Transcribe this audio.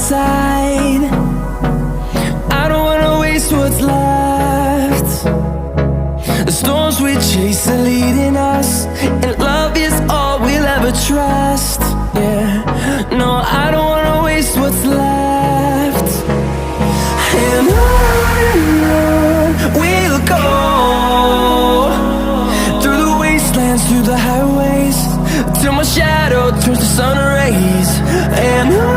side. I don't wanna waste what's left. The storms we chase are leading us, and love is all we'll ever trust. Yeah, no, I don't wanna waste what's left. And on we'll go, through the wastelands, through the highways, till my shadow turns to sun rays. And